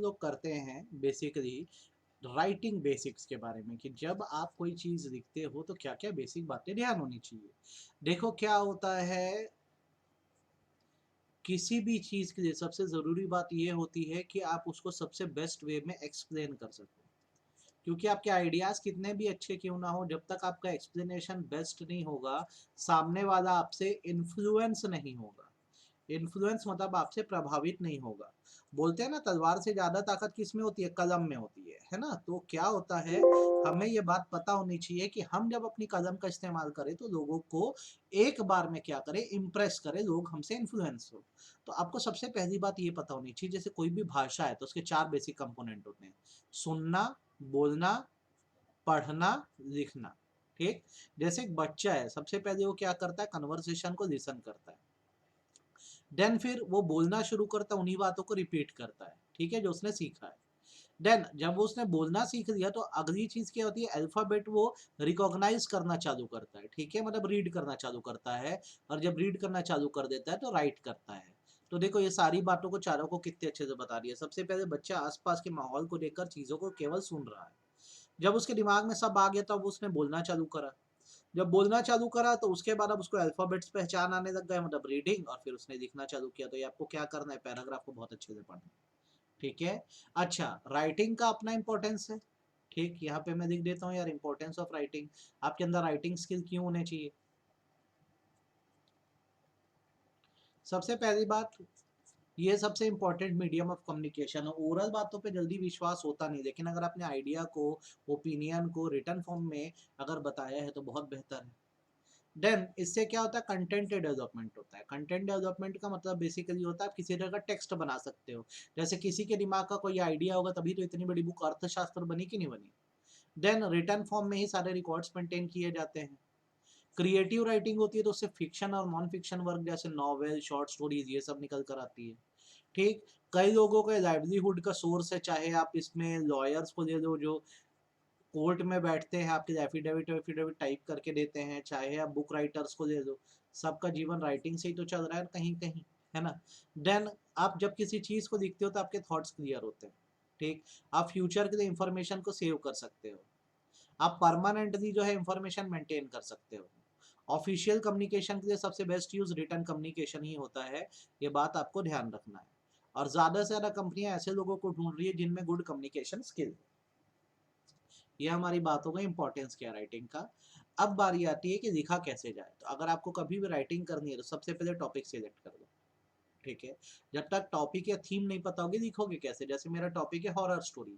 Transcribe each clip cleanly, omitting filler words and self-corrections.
लोग करते हैं बेसिकली राइटिंग बेसिक्स के बारे में, कि जब आप कोई चीज़ लिखते हो तो क्या क्या बेसिक बातें ध्यान होनी चाहिए। देखो क्या होता है, किसी भी चीज़ के लिए सबसे ज़रूरी बात ये होती है कि आप उसको सबसे बेस्ट वे में एक्सप्लेन कर सको। क्योंकि आपके आइडियाज़ कितने भी अच्छे क्यों ना हो, जब तक आपका एक्सप्लेनेशन बेस्ट नहीं होगा, सामने वाला आपसे इन्फ्लुएंस नहीं होगा। इन्फ्लुएंस मतलब आपसे प्रभावित नहीं होगा। बोलते हैं ना, तलवार से ज़्यादा ताकत किस में होती है? कलम में होती है ना? तो क्या होता है, हमें ये बात पता होनी चाहिए कि हम जब अपनी कलम का इस्तेमाल करें तो लोगों को एक बार में क्या करें, इम्प्रेस करें, लोग हमसे इन्फ्लुएंस हो। तो आपको सबसे पहली बात ये पता होनी चाहिए, जैसे कोई भी भाषा है तो उसके 4 बेसिक कंपोनेंट होते हैं। सुनना, बोलना, पढ़ना, लिखना। ठीक? जैसे एक बच्चा है, सबसे पहले वो क्या करता है? कन्वर्सेशन को लिसन करता है। देन फिर वो बोलना शुरू करता है, उन्हीं बातों को रिपीट करता है, ठीक है, जो उसने सीखा है। देन जब वो उसने बोलना सीख लिया तो अगली चीज क्या होती है? अल्फाबेट वो रिकॉग्नाइज करना चालू करता है, ठीक है, मतलब रीड करना चालू करता है। और जब रीड करना चालू कर देता है तो राइट करता है। तो देखो ये सारी बातों को चारों को कितने अच्छे से बता रही है। सबसे पहले बच्चा आसपास के माहौल को देखकर चीजों को केवल सुन रहा है। जब उसके दिमाग में सब आ गया तब उसने बोलना चालू करा। जब बोलना चालू करा तो उसके बाद अब उसको अल्फाबेट्स पहचान आने लग गए, मतलब रीडिंग, और फिर उसने लिखना चालू किया। तो ये आपको क्या करना है? पैराग्राफ को बहुत अच्छे से पढ़ना है, ठीक है। अच्छा, राइटिंग का अपना इंपॉर्टेंस है। ठीक, यहाँ पे मैं लिख देता हूँ यार, इंपॉर्टेंस ऑफ राइटिंग। आपके अंदर राइटिंग स्किल क्यों होने चाहिए? सबसे पहली बात, ये सबसे इंपॉर्टेंट मीडियम ऑफ कम्युनिकेशन है। ओरल बातों पे जल्दी विश्वास होता नहीं, लेकिन अगर आपने आइडिया को, ओपिनियन को रिटर्न फॉर्म में अगर बताया है तो बहुत बेहतर है। देन इससे क्या होता है? कंटेंट डेवलपमेंट होता है। कंटेंट डेवलपमेंट का मतलब बेसिकली होता है आप किसी तरह का टेक्स्ट बना सकते हो। जैसे किसी के दिमाग का कोई आइडिया होगा तभी तो इतनी बड़ी बुक अर्थशास्त्र बनी कि नहीं बनी। देन रिटर्न फॉर्म में ही सारे रिकॉर्ड्स मेंटेन किए जाते हैं। क्रिएटिव राइटिंग होती है तो उससे फिक्शन और नॉन फिक्शन वर्क जैसे नॉवेल, शॉर्ट स्टोरीज, ये सब निकल कर आती है। ठीक, कई लोगों का लाइवलीहुड का सोर्स है, चाहे आप इसमें लॉयर्स को ले लो जो कोर्ट में बैठते हैं, आपके एफिडेविट एफिडेविट टाइप करके देते हैं, चाहे आप बुक राइटर्स को ले लो, सबका जीवन राइटिंग से ही तो चल रहा है कहीं कहीं, है ना। देन आप जब किसी चीज़ को लिखते हो तो आपके थॉट्स क्लियर होते हैं। ठीक, आप फ्यूचर के लिए इंफॉर्मेशन को सेव कर सकते हो। आप परमानेंटली जो है इंफॉर्मेशन मेंटेन कर सकते हो। ऑफिशियल कम्युनिकेशन के लिए सबसे बेस्ट यूज रिटर्न कम्युनिकेशन ही होता है, ये बात आपको ध्यान रखना है। और ज़्यादा से ज़्यादा कंपनियां ऐसे लोगों को ढूंढ रही है जिनमें गुड कम्युनिकेशन स्किल। ये हमारी बातों का इंपॉर्टेंस क्या है राइटिंग का। अब बारी आती है कि लिखा कैसे जाए। तो अगर आपको कभी भी राइटिंग करनी है तो सबसे पहले टॉपिक सिलेक्ट कर लो, ठीक है। जब तक टॉपिक या थीम नहीं पता होगी लिखोगे कैसे? जैसे मेरा टॉपिक है horror story,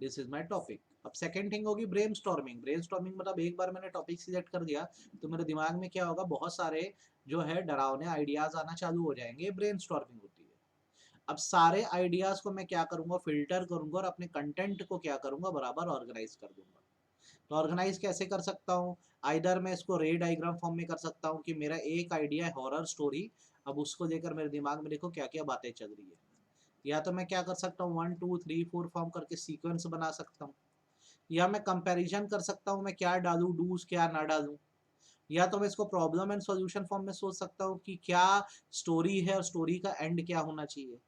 this is my topic. अब सेकेंड थिंग होगी ब्रेन स्टॉर्मिंग। ब्रेन स्टॉर्मिंग मतलब एक बार मैंने टॉपिक सिलेक्ट कर दिया तो मेरे दिमाग में क्या होगा, बहुत सारे जो है डरावने आइडियाज आना चालू हो जाएंगे, ब्रेन स्टॉर्मिंग होती है। अब सारे आइडियाज को मैं क्या करूंगा, फिल्टर करूंगा और अपने कंटेंट को क्या करूंगा, बराबर ऑर्गेनाइज कर दूंगा। तो ऑर्गेनाइज कैसे कर सकता हूँ? आइदर मैं इसको रे डायग्राम फॉर्म में कर सकता हूँ कि मेरा एक आइडिया है हॉरर स्टोरी, अब उसको लेकर मेरे दिमाग में देखो क्या क्या बातें चल रही है। या तो मैं क्या कर सकता हूँ, 1 2 3 4 फॉर्म करके सीक्वेंस बना सकता हूँ। या मैं कंपैरिजन कर सकता हूँ मैं क्या डालूँ, डूज क्या ना डालूँ। या तो मैं इसको प्रॉब्लम एंड सॉल्यूशन फॉर्म में सोच सकता हूँ कि क्या स्टोरी है और स्टोरी का एंड क्या होना चाहिए।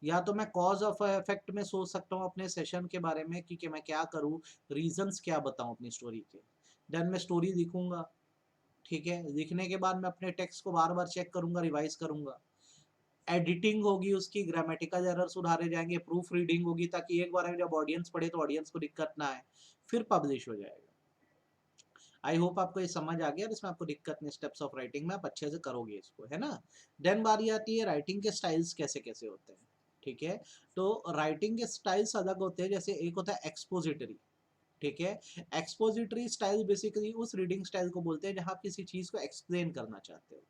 या तो मैं कॉज ऑफ इफेक्ट में सोच सकता हूँ अपने सेशन के बारे में कि मैं क्या करूँ, रीजंस क्या बताऊँ अपनी स्टोरी के। देन मैं स्टोरी लिखूंगा, ठीक है। लिखने के बाद मैं अपने टेक्स्ट को बार बार चेक करूंगा, रिवाइज करूंगा। एडिटिंग होगी, उसकी ग्रामेटिकल एरर सुधारे जाएंगे, प्रूफ रीडिंग होगी ताकि एक बार में जब ऑडियंस पढ़े तो ऑडियंस को दिक्कत ना आए, फिर पब्लिश हो जाएगा। आई होप आपको ये समझ आ गया और इसमें आपको दिक्कत नहीं, स्टेप्स ऑफ राइटिंग में आप अच्छे से करोगे इसको, है ना। देन बारी आती है राइटिंग के स्टाइल्स कैसे कैसे होते हैं, ठीक है। तो राइटिंग के स्टाइल्स अलग होते हैं, जैसे एक होता है एक्सपोजिटरी, ठीक है। एक्सपोजिटरी स्टाइल बेसिकली उस रीडिंग स्टाइल को बोलते हैं जहां आप किसी चीज को एक्सप्लेन करना चाहते हो,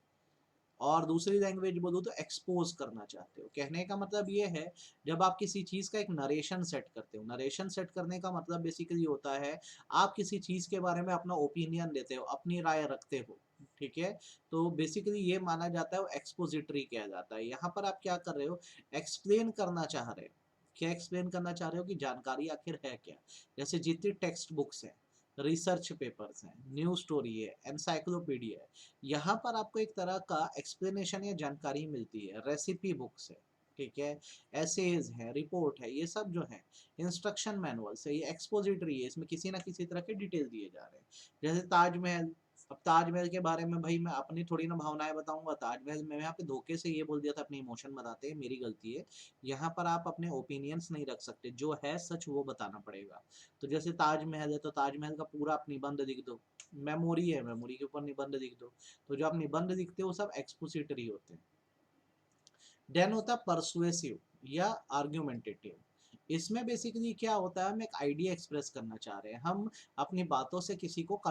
और दूसरी लैंग्वेज बोलो तो एक्सपोज करना चाहते हो। कहने का मतलब ये है, जब आप किसी चीज़ का एक नरेशन सेट करते हो, नरेशन सेट करने का मतलब बेसिकली होता है आप किसी चीज़ के बारे में अपना ओपिनियन देते हो, अपनी राय रखते हो, ठीक है। तो बेसिकली ये माना जाता है, वो एक्सपोजिटरी किया जाता है। यहाँ पर आप क्या कर रहे हो, एक्सप्लेन करना चाह रहे हो। क्या एक्सप्लेन करना चाह रहे हो कि जानकारी आखिर है क्या। जैसे जितनी टेक्स्ट बुक्स हैं, रिसर्च पेपर्स हैं, न्यूज स्टोरी है, एनसाइक्लोपीडिया है, यहाँ पर आपको एक तरह का एक्सप्लेनेशन या जानकारी मिलती है। रेसिपी बुक्स है, ठीक है, एसेज है, रिपोर्ट है, ये सब जो है इंस्ट्रक्शन मैनुअल से, ये एक्सपोजिटरी है, इसमें किसी ना किसी तरह के डिटेल दिए जा रहे हैं। जैसे ताजमहल, अब ताजमहल के बारे में भाई मैं अपनी थोड़ी ना भावनाएं बताऊंगा, ताजमहल में यहाँ पे धोखे से ये बोल दिया था अपने इमोशन बताते हैं, मेरी गलती है। यहाँ पर आप अपने ओपिनियंस नहीं रख सकते, जो है सच वो बताना पड़ेगा। तो जैसे ताजमहल है तो ताजमहल का पूरा आप निबंध लिख दो, मेमोरी है मेमोरी के ऊपर निबंध लिख दो। तो जो आप निबंध लिखते हो वो सब एक्सपोजिटरी होते हैं। देन होता है परसुएसिव या आर्ग्यूमेंटेटिव। इसमें बेसिकली क्या होता है, हम एक आइडिया एक्सप्रेस करना चाह रहे हैं, हम अपनी बातों से किसी को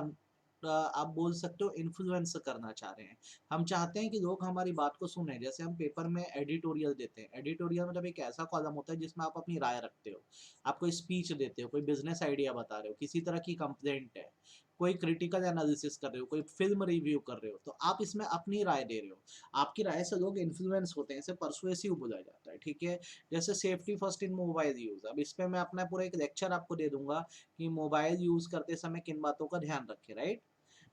आप बोल सकते हो इन्फ्लुएंस करना चाह रहे हैं। हम चाहते हैं कि लोग हमारी बात को सुने। जैसे हम पेपर में एडिटोरियल देते हैं, एडिटोरियल मतलब एक ऐसा कॉलम होता है जिसमें आप अपनी राय रखते हो, आप कोई स्पीच देते हो, कोई बिजनेस आइडिया बता रहे हो, किसी तरह की कंप्लेंट है, कोई क्रिटिकल एनालिसिस कर रहे हो, कोई फिल्म रिव्यू कर रहे हो, तो आप इसमें अपनी राय दे रहे हो। आपकी राय से लोग इन्फ्लुएंस होते हैं, इसे परसुएसिव बोला जाता है। ठीक है, जैसे safety first in mobile use, अब इस पे मैं अपना पूरा एक लेक्चर आपको दे दूंगा कि मोबाइल यूज करते समय किन बातों का ध्यान रखें, राइट।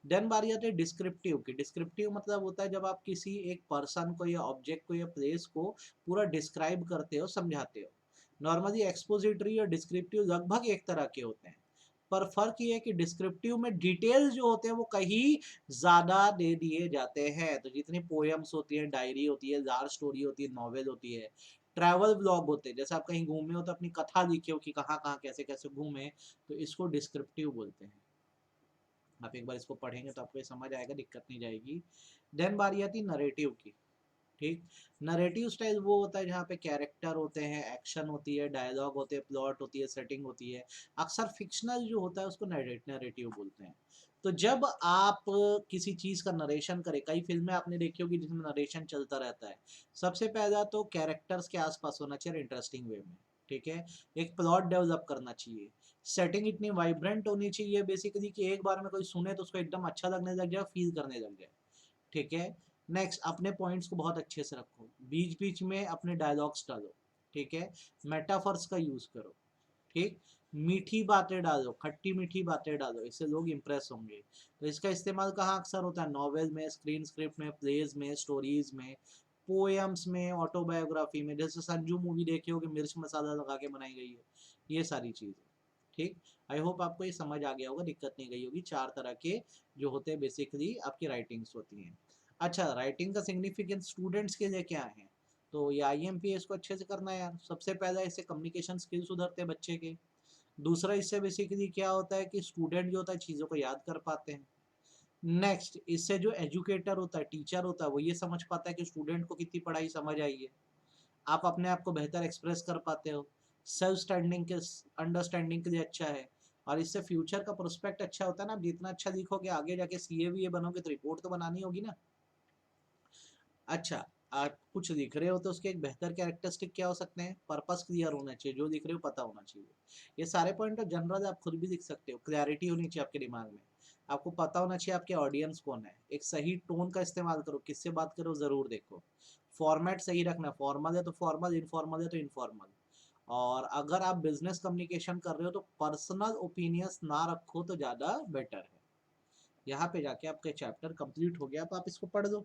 देन बारी आती है डिस्क्रिप्टिव की। डिस्क्रिप्टिव मतलब होता है जब आप किसी एक पर्सन को या ऑब्जेक्ट को या प्लेस को पूरा डिस्क्राइब करते हो, समझाते हो। नॉर्मली एक्सपोजिटरी और डिस्क्रिप्टिव लगभग एक तरह के होते हैं, पर फर्क ये है कि डिस्क्रिप्टिव में डिटेल्स जो होते हैं वो कहीं ज्यादा दे दिए जाते हैं। तो जितनी पोएम्स होती है, डायरी होती है, लार्ज स्टोरी होती है, नॉवेल होती है, ट्रैवल ब्लॉग होते हैं, जैसे आप कहीं घूमे हो तो अपनी कथा लिखे हो कि कहाँ कहाँ कैसे कैसे घूमे, तो इसको डिस्क्रिप्टिव बोलते हैं। आप एक बार इसको पढ़ेंगे तो आपको ये समझ आएगा, दिक्कत नहीं जाएगी। देन बारी आती है नरेटिव की। ठीक, नरेटिव स्टाइल वो होता है जहाँ पे कैरेक्टर होते हैं, एक्शन होती है, डायलॉग होते हैं, प्लॉट होती है, सेटिंग होती है। अक्सर फिक्शनल जो होता है उसको नरेटिव बोलते हैं। तो जब आप किसी चीज का नरेशन करें, कई फिल्में आपने देखी होगी जिसमें नरेशन चलता रहता है। सबसे पहला तो कैरेक्टर्स के आसपास होना चाहिए इंटरेस्टिंग वे में। ठीक है, एक प्लॉट डेवलप करना चाहिए, सेटिंग इतनी वाइब्रेंट होनी चाहिए बेसिकली कि एक बार में कोई सुने तो उसको एकदम अच्छा लगने लग जाए, फील करने लग जाए। ठीक है, नेक्स्ट अपने पॉइंट्स को बहुत अच्छे से रखो, बीच बीच में अपने डायलॉग्स डालो। ठीक है, मेटाफर्स का यूज करो। ठीक, मीठी बातें डालो, खट्टी मीठी बातें डालो, इससे लोग इंप्रेस होंगे। तो इसका इस्तेमाल कहाँ अक्सर होता है, नॉवेल में, स्क्रीन स्क्रिप्ट में, प्लेज में, स्टोरीज में, पोएम्स में, ऑटोबायोग्राफी में। जैसे संजू मूवी देखी होगी, मिर्च मसाला लगा के बनाई गई है, ये सारी चीजें। ठीक, आई होप आपको ये समझ आ गया होगा, दिक्कत नहीं गई होगी। चार तरह के जो होते हैं बेसिकली आपकी राइटिंग्स होती हैं। अच्छा, राइटिंग का सिग्निफिकेंस स्टूडेंट्स के लिए क्या है, तो ये IMPS को अच्छे से करना है यार। सबसे पहला इससे कम्युनिकेशन स्किल्स सुधरते हैं बच्चे के। दूसरा इससे बेसिकली क्या होता है कि स्टूडेंट जो होता है चीज़ों को याद कर पाते हैं। नेक्स्ट, इससे जो एजुकेटर होता है, टीचर होता है, वो ये समझ पाता है कि स्टूडेंट को कितनी पढ़ाई समझ आई है। आप अपने आप को बेहतर एक्सप्रेस कर पाते हो, सेल्फ स्टैंडिंग के अंडरस्टैंडिंग के लिए अच्छा है। और इससे फ्यूचर का प्रोस्पेक्ट अच्छा होता है ना, आप जितना अच्छा लिखोगे आगे जाके CA बनोगे तो रिपोर्ट तो बनानी होगी ना। अच्छा, आप कुछ लिख रहे हो तो उसके एक बेहतर कैरेक्टरिस्टिक क्या हो सकते हैं, पर्पस क्लियर होना चाहिए, जो लिख रहे हो पता होना चाहिए। ये सारे पॉइंट तो जनरल आप खुद भी लिख सकते हो, क्लैरिटी होनी चाहिए आपके दिमाग में, आपको पता होना चाहिए आपके ऑडियंस कौन है, एक सही टोन का इस्तेमाल करो, किससे बात करो ज़रूर देखो, फॉर्मेट सही रखना, फॉर्मल है तो फॉर्मल, इनफॉर्मल है तो इनफॉर्मल। और अगर आप बिजनेस कम्युनिकेशन कर रहे हो तो पर्सनल ओपिनियंस ना रखो तो ज़्यादा बेटर है। यहाँ पे जाके आपका चैप्टर कंप्लीट हो गया, अब आप इसको पढ़ लो।